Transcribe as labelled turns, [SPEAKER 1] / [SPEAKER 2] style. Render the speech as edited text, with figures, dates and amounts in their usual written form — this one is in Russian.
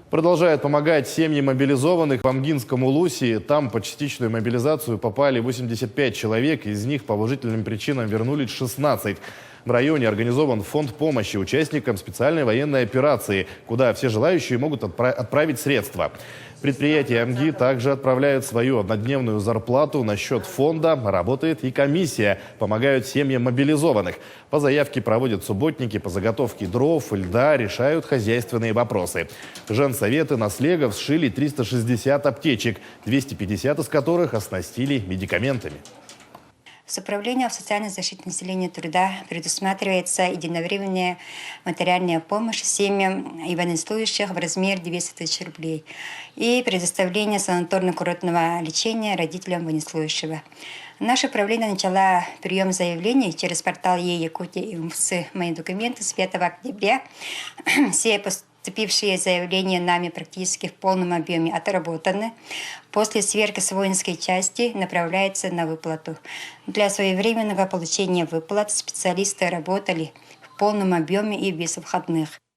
[SPEAKER 1] Продолжает помогать семьи мобилизованных в Амгинском Улусе. Там по частичную мобилизацию попали 85 человек, из них по уважительным причинам вернулись 16. В районе организован фонд помощи участникам специальной военной операции, куда все желающие могут отправить средства. Предприятия Амги также отправляют свою однодневную зарплату на счет фонда. Работает и комиссия. Помогают семьям мобилизованных. По заявке проводят субботники по заготовке дров, льда, решают хозяйственные вопросы. Женсоветы на Слегов сшили 360 аптечек, 250 из которых оснастили медикаментами.
[SPEAKER 2] С Управлением социальной защиты населения труда предусматривается единовременная материальная помощь семьям и военнослужащих в размере 200 тысяч рублей и предоставление санаторно-курортного лечения родителям военнослужащего. Наше управление начало прием заявлений через портал Е-Якутия и МФЦ «Мои документы» с 5 октября. Все поступившие заявления нами практически в полном объеме отработаны. После сверки с воинской части направляется на выплату. Для своевременного получения выплат специалисты работали в полном объеме и без выходных.